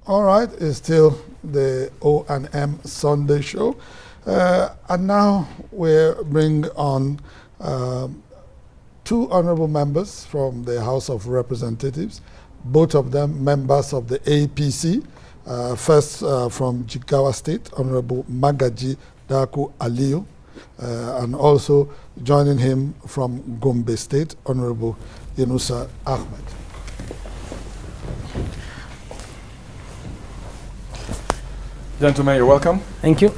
All right, it's still the O&M Sunday show. And now we bring on two honorable members from the House of Representatives, both of them members of the APC. First from Jigawa State, Honorable Magaji Daku Aliyu, and also joining him from Gombe State, Honorable Yunusa Ahmed. Gentlemen, you're welcome. Thank you.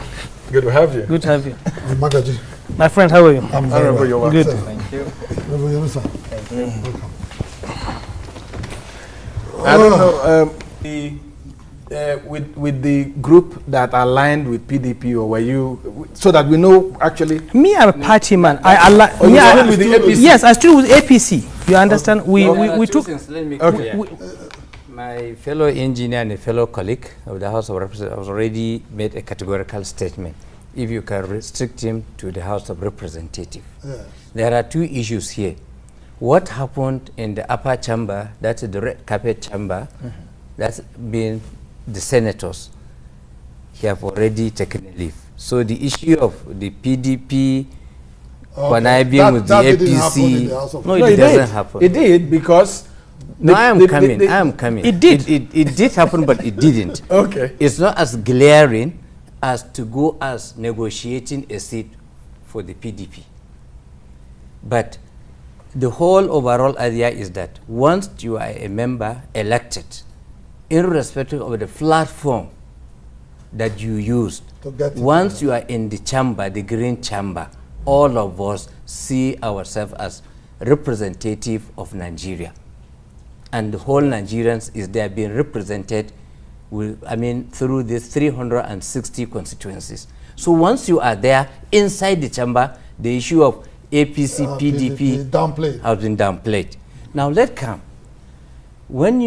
Good to have you. Good to have you. Magaji. My friend, how are you? I'm very well. You're welcome. Good. Thank you. Honorable Yunusa. Thank you. Welcome. I don't know, with the group that aligned with PDP, or were you, so that we know actually? Me, I'm a party man. Oh, you are with the APC? Yes, I still with APC. You understand? We took. Let me Okay. My fellow engineer and a fellow colleague of the House of Representatives has already made a categorical statement. If you can restrict him to the House of Representatives. Yes. There are two issues here. What happened in the upper chamber, that's the red carpet chamber, that's been the senators have already taken a leave. So the issue of the PDP conniving with the APC, No, it doesn't happen. It did because... No, I am coming. It did. It did happen, but it didn't. Okay. It's not as glaring as to go as negotiating a seat for the PDP. But the whole overall idea is that once you are a member elected, irrespective of the platform that you used, once you are in the chamber, the green chamber, all of us see ourselves as representative of Nigeria. And the whole Nigerians is there being represented with, through these 360 constituencies. So once you are there inside the chamber, the issue of APC, PDP has been downplayed. Now let's come. When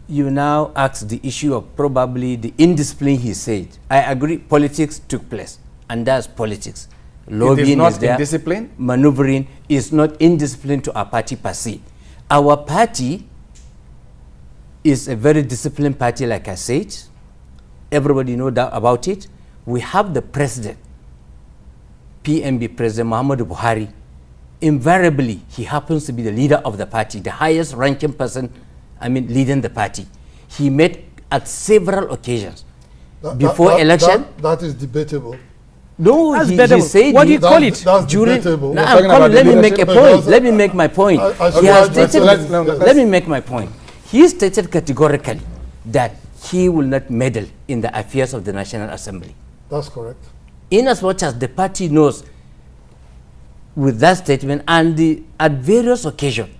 you now ask the issue of probably the indiscipline he said, I agree politics took place, and that's politics. Lobbying is there. Indiscipline? Maneuvering is not indiscipline to our party per se. Our party is a very disciplined party, like I said. Everybody knows that about it. We have the president, PMB President Muhammadu Buhari. Invariably, he happens to be the leader of the party, the highest ranking person, leading the party. He met at several occasions. Before election. That is debatable. No, That's he said... What do you call it? That's During, debatable. let me make a point. Let me make my point. Let me make my point. He stated categorically that he will not meddle in the affairs of the National Assembly. That's correct. In as much as the party knows with that statement, and at various occasions,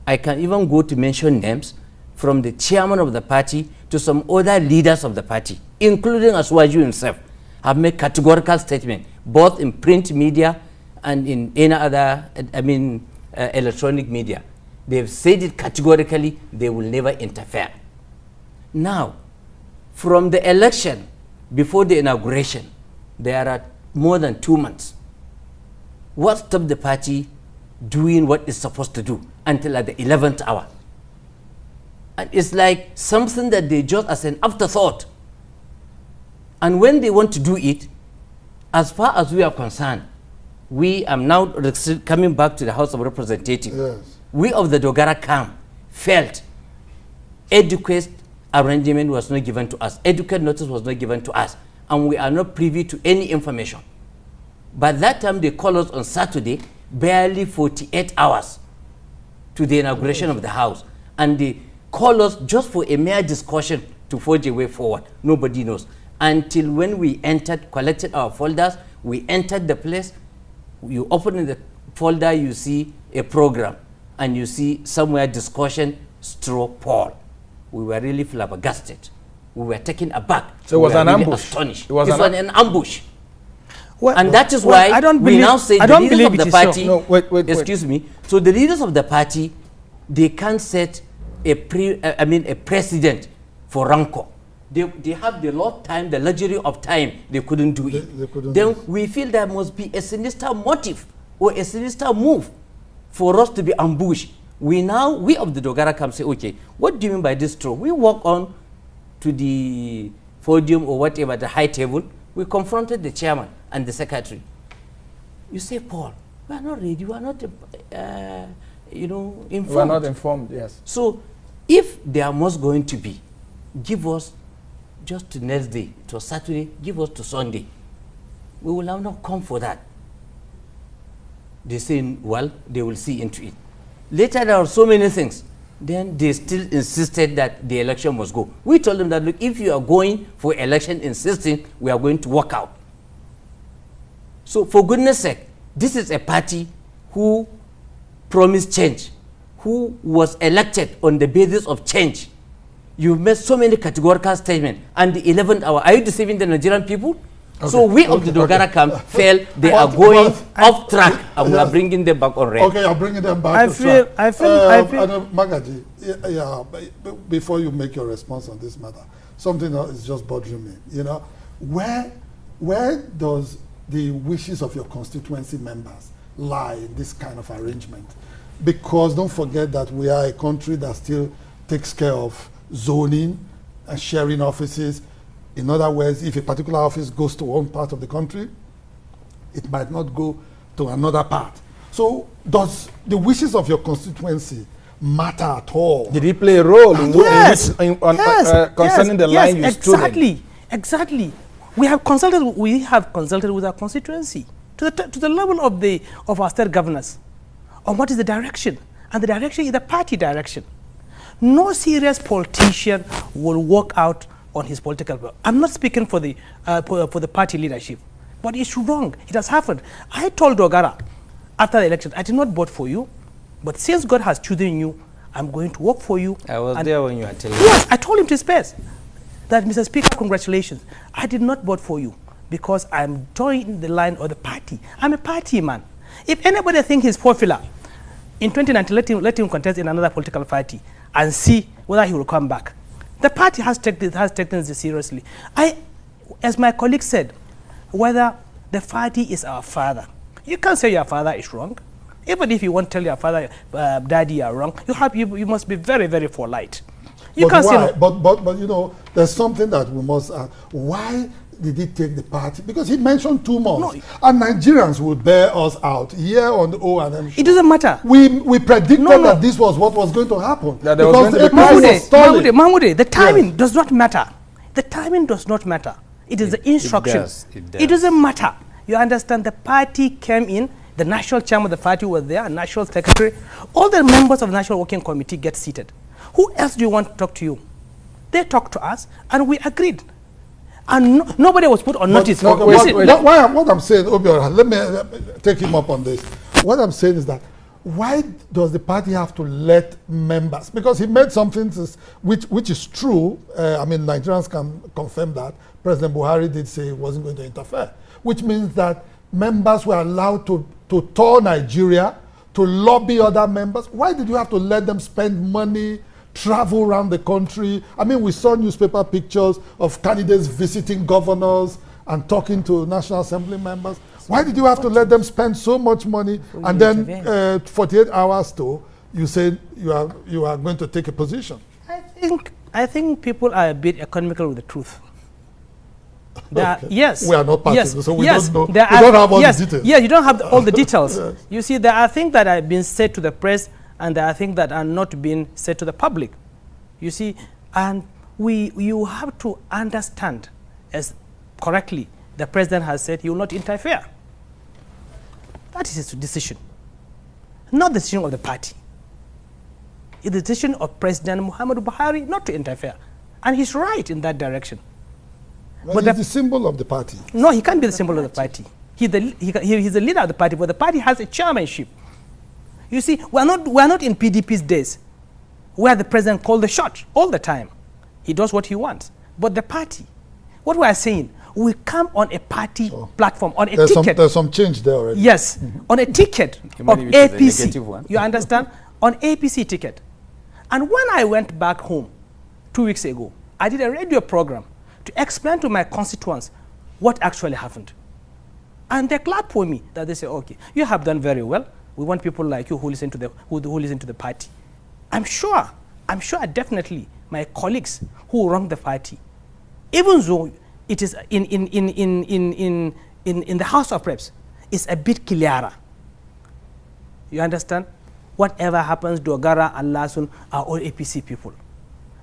I can even go to mention names from the chairman of the party to some other leaders of the party, including Asuwaju himself, have made categorical statements, both in print media and in any other, electronic media. They've said it categorically, they will never interfere. Now, from the election, before the inauguration, there are more than 2 months. What stopped the party doing what it's supposed to do until at the 11th hour? And it's like something that they just as an afterthought. And when they want to do it, as far as we are concerned, we are now coming back to the House of Representatives. Yes. We of the Dogara camp felt adequate arrangement was not given to us, adequate notice was not given to us, and we are not privy to any information. By that time, they called us on Saturday, barely 48 hours to the inauguration of the House, and they called us just for a mere discussion to forge a way forward. Nobody knows. Until when we entered, collected our folders, we entered the place, you open the folder, you see a program, and you see somewhere discussion, straw poll. We were really flabbergasted. We were taken aback. So it was an really ambush. Astonished. It was an ambush. Well, And that is why I don't we believe, now say I the don't leaders believe of it the is party, so. No, wait. excuse me. So the leaders of the party, they can't set a precedent for rancor. They have the the luxury of time. They couldn't do it. They couldn't Then do it. we feel there must be a sinister motive or a sinister move for us to be ambushed. We of the Dogara camp say, okay, what do you mean by this straw? We work on to the podium or whatever, the high table, we confronted the chairman and the secretary. You say, Paul, we are not ready, we are not, informed. We are not informed, yes. So if there must going to be, give us just to next day, to Saturday, give us to Sunday. We will have not come for that. They say, well, they will see into it. Later, there are so many things. Then they still insisted that the election must go. We told them that, look, if you are going for election insisting, we are going to walk out. So for goodness sake, this is a party who promised change, who was elected on the basis of change. You've made so many categorical statements, and the 11th hour, are you deceiving the Nigerian people? Okay. So we of the Dogara camp felt they are going off track, and we are bringing them back on track. Okay, I'm bringing them back to track. I feel. Magaji, before you make your response on this matter, something that is just bothering me. You know, where does the wishes of your constituency members lie in this kind of arrangement? Because don't forget that we are a country that still takes care of zoning and sharing offices. In other words, if a particular office goes to one part of the country, it might not go to another part. So does the wishes of your constituency matter at all? Did he play a role in concerning the line you stood in? Exactly. We have consulted with our constituency to the level of our state governors on what is the direction, and the direction is the party direction. No serious politician will walk out on his political will. I'm not speaking for the party leadership, but it's wrong. It has happened. I told Dogara after the election, I did not vote for you, but since God has chosen you, I'm going to work for you. I was there when you were telling me. Yes, I told him to his face that, Mr. Speaker, congratulations. I did not vote for you because I'm joining the line of the party. I'm a party man. If anybody thinks he's popular, in 2019, let him contest in another political party and see whether he will come back. The party has taken this seriously. As my colleague said, whether the party is our father, you can't say your father is wrong. Even if you want to tell your father, daddy, you are wrong, you must be very, very polite. You can't say no. But you know, there's something that we must ask. Why did he take the party? Because he mentioned 2 months. No, and Nigerians will bear us out here on the O&M show. It doesn't matter. We predicted that this was what was going to happen. That because the APC was stalling. Mahmoud, the timing does not matter. The timing does not matter. It is the instruction. It does. It doesn't matter. You understand, the party came in, the national chairman of the party was there, national secretary. All the members of the National Working Committee get seated. Who else do you want to talk to you? They talked to us, and we agreed. And nobody was put on notice. What I'm saying, Obiora, let me take him up on this. What I'm saying is that why does the party have to let members? Because he made something which is true. I mean, Nigerians can confirm that. President Buhari did say he wasn't going to interfere, which means that members were allowed to tour Nigeria, to lobby other members. Why did you have to let them spend money, travel around the country? I mean, we saw newspaper pictures of candidates visiting governors and talking to National Assembly members. Why did you have to let them spend so much money and then 48 hours to you say you are going to take a position? I think people are a bit economical with the truth. Okay. Yes. We are not parties, so we don't know. We don't have all the details. Yeah, you don't have all the details. Yes. You see, there are things that have been said to the press, and there are things that are not being said to the public. You see, and you have to understand, as correctly the president has said, he will not interfere. That is his decision, not the decision of the party. It's the decision of President Muhammadu Buhari not to interfere, and he's right in that direction. But he's the symbol of the party. No, he can't be the symbol of the party. He's the leader of the party, but the party has a chairmanship. You see, we're not in PDP's days, where the president called the shot all the time. He does what he wants. But the party, what we are saying, we come on a party platform, on a ticket. There's some change there already. Yes, on a ticket of APC. You understand? On APC ticket. And when I went back home 2 weeks ago, I did a radio program to explain to my constituents what actually happened. And they clapped for me, that they say, okay, you have done very well. We want people like you who listen to the party. I'm sure definitely my colleagues who run the party, even though it is in the House of Reps, it's a bit clearer. You understand? Whatever happens, Dogara and Lasun are all APC people.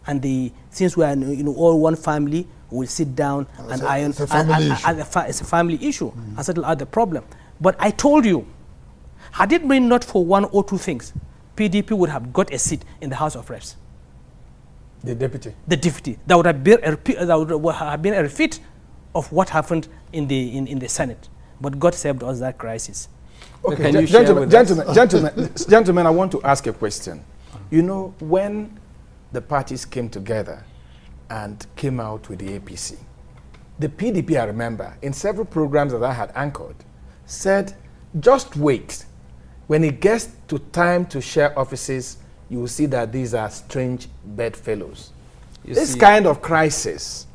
And since we are all one family, we'll sit down and iron. It's a family issue. It's a family issue and settle out the problem. But I told you, had it been not for one or two things, PDP would have got a seat in the House of Reps. The deputy. The deputy. That would have been a repeat of what happened in the Senate. But God saved us that crisis. Okay, Can you share with us? gentlemen, I want to ask a question. You know, when the parties came together and came out with the APC, the PDP, I remember, in several programs that I had anchored, said, just wait. When it gets to time to share offices, you will see that these are strange bedfellows. This kind of crisis,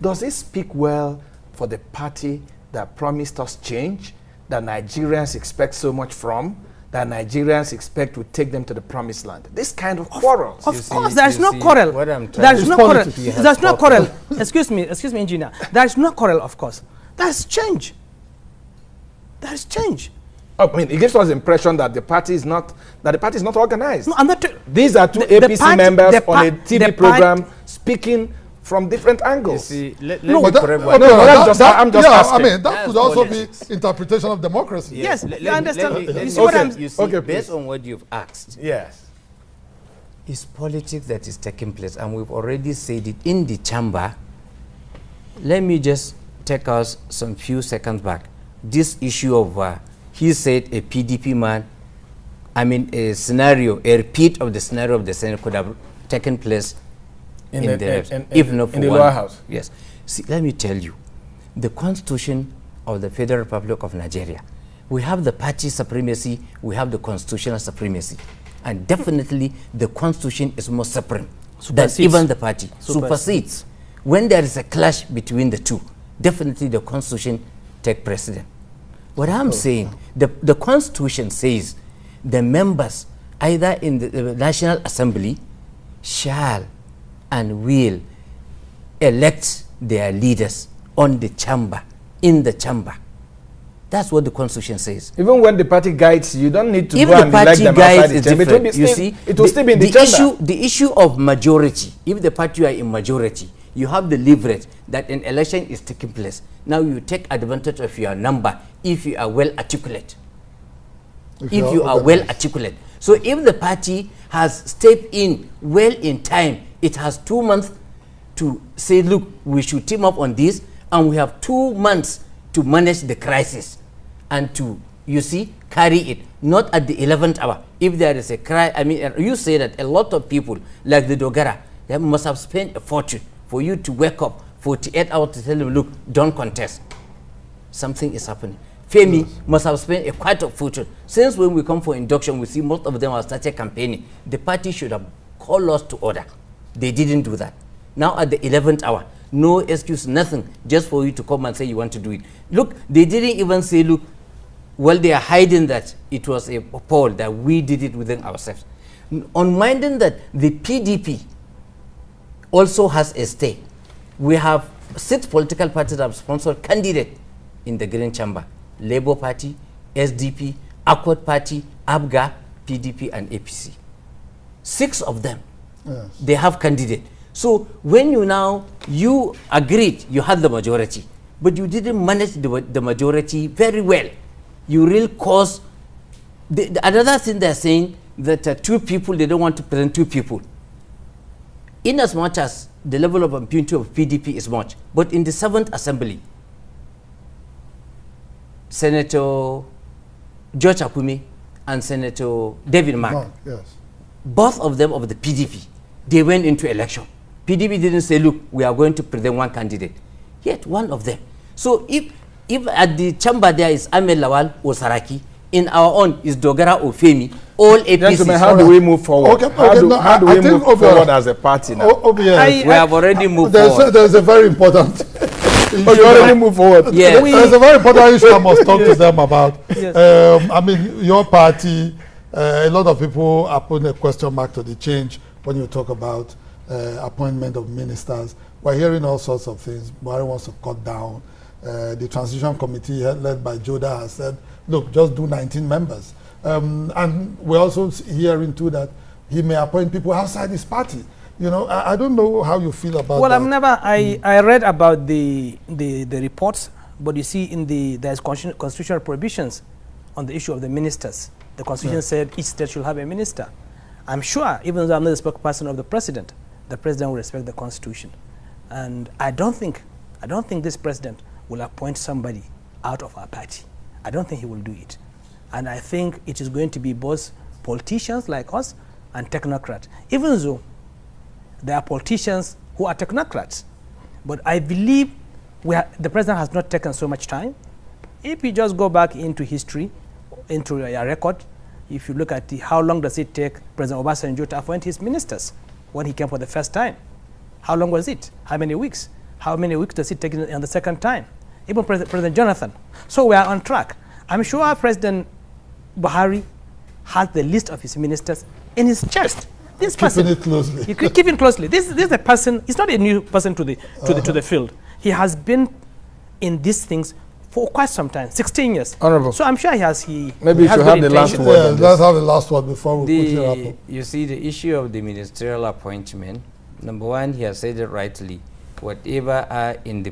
does it speak well for the party that promised us change, that Nigerians expect so much from, that Nigerians expect to take them to the promised land? This kind of quarrels. Of course, there is no quarrel. There is no quarrel. There's no quarrel. Excuse me, engineer. There is no quarrel, of course. There's change. There's change. I mean, it gives us the impression that the party is not organized. No, I'm not. These are two APC members on a TV program speaking from different angles. You see, let No, me but correct that, one. no, I'm just yeah, asking. I mean, that That's could also politics. be interpretation of democracy. Yes, you understand. Let me You see what I'm- You see, Okay, based please. on what you've asked, Yes. it's politics that is taking place, and we've already said it in the chamber. Let me just take us some few seconds back. This issue of, he said a PDP man, I mean a scenario, a repeat of the scenario of the Senate could have taken place in the reps, if not for in the one. lower house. Yes. See, let me tell you, the Constitution of the Federal Republic of Nigeria, we have the party supremacy, we have the constitutional supremacy. And definitely the Constitution is more supreme than Supersedes. even the party. Supersedes. When there is a clash between the two, definitely the Constitution take precedent. What I'm saying, the Constitution says the members, either in the National Assembly, shall and will elect their leaders on the chamber, in the chamber. That's what the Constitution says. Even when the party guides, you don't need to If go the and elect party them guides outside is the chamber. It will different, be you still, see, it will still be in the chamber. the issue of majority, if the party are in majority, you have the leverage that an election is taking place. Now you take advantage of your number if you are well articulate. If you are well articulate. So if the party has stepped in well in time, it has 2 months to say, look, we should team up on this, and we have 2 months to manage the crisis and to, you see, carry it, not at the 11th hour. If there is a cry, I mean, you say that a lot of people, like the Dogara, they must have spent a fortune for you to wake up 48 hours to tell them, look, don't contest. Something is happening. Femi must have spent quite a fortune. Since when we come for induction, we see most of them have started campaigning. The party should have called us to order. They didn't do that. Now at the 11th hour, no excuse, nothing, just for you to come and say you want to do it. Look, they didn't even say, look, well, they are hiding that it was a poll, that we did it within ourselves. Unminding that the PDP also has a stake. We have 6 political parties that have sponsored candidates in the Green Chamber: Labour Party, SDP, Accord Party, ABGA, PDP, and APC. 6 of them, Yes. they have candidate. So when you agreed, you had the majority, but you didn't manage the majority very well. You really caused, another thing they're saying, that 2 people, they don't want to present 2 people. In as much as the level of impunity of PDP is much, but in the 7th Assembly, Senator George Akume and Senator David Mark, No, yes. both of them of the PDP, they went into election. PDP didn't say, look, we are going to present one candidate. Yet one of them. So if at the chamber there is Ahmed Lawal or Saraki, in our own is Dogara or Femi, all APCs. Gentlemen, how do we move forward? Okay, How do we I think move forward as a party now? yes. we have already moved There's forward. there's a very important Oh, you already moved forward. Yeah. There's a very important issue I must talk to them about. Yes. I mean, your party, a lot of people are putting a question mark to the change when you talk about appointment of ministers. We're hearing all sorts of things. Buhari wants to cut down. The transition committee led by Joda has said, look, just do 19 members. And we're also hearing too that he may appoint people outside his party. You know, I don't know how you feel about that. Well, I read about the reports, but you see there's constitutional prohibitions on the issue of the ministers. The constitution said each state should have a minister. I'm sure, even though I'm not the spokesperson of the president will respect the constitution. And I don't think this president will appoint somebody out of our party. I don't think he will do it. And I think it is going to be both politicians like us and technocrats, even though there are politicians who are technocrats. But I believe the president has not taken so much time. If you just go back into history, into a record, if you look at how long does it take President Obasanjo to appoint his ministers when he came for the first time? How long was it? How many weeks? How many weeks does it take on the second time? Even President Jonathan. So we are on track. I'm sure President Buhari has the list of his ministers in his chest. This person, keeping it closely. You keep it closely. This is a person. He's not a new person to the field. He has been in these things for quite some time, 16 years. Honorable. So I'm sure maybe has you should have the last word. Yeah, let's have the last word before we quickly wrap up. You see, the issue of the ministerial appointment, number one, he has said it rightly. Whatever are in the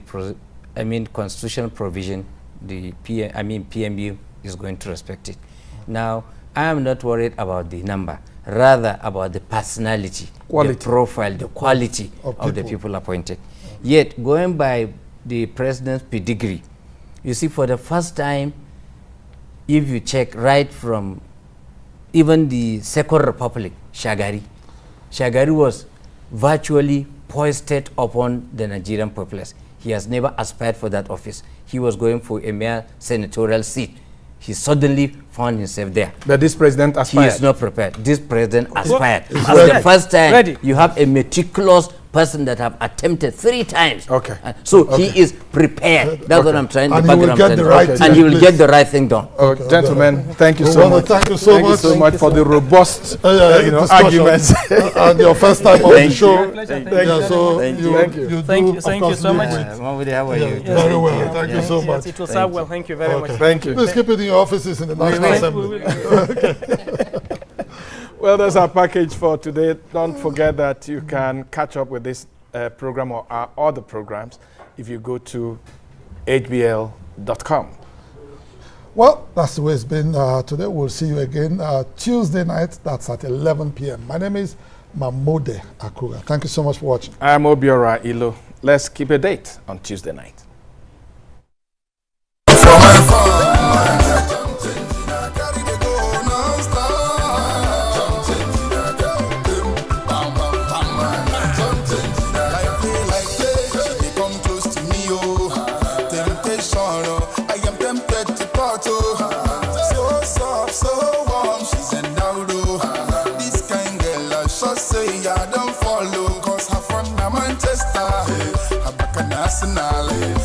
constitutional provision, the PMU is going to respect it. Now, I am not worried about the number, rather about the personality, the profile, the quality of the people appointed. Yet, going by the president's pedigree, you see, for the first time, if you check right from even the Second Republic, Shagari was virtually foisted upon the Nigerian populace. He has never aspired for that office. He was going for a mere senatorial seat. He suddenly found himself there. But this president aspired. He is not prepared. This president aspired. For the first time, you have a meticulous person that have attempted 3 times. Okay. He is prepared. That's what I'm trying to and he will get the right thing. And he will get the right thing done. Okay. Gentlemen, thank you so much. Thank you so much for the robust arguments. And your first time on the show. Thank you so much. How are you? Very well. Thank you so much. It will serve well. Thank you very much. Thank you. Please keep it in your offices in the National Assembly. Well, that's our package for today. Don't forget that you can catch up with this program or our other programs if you go to hbl.com. Well, that's the way it's been today. We'll see you again Tuesday night. That's at 11 p.m. My name is Mamode Akuga. Thank you so much for watching. I'm Obiora Ilo. Let's keep a date on Tuesday night.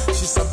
She's a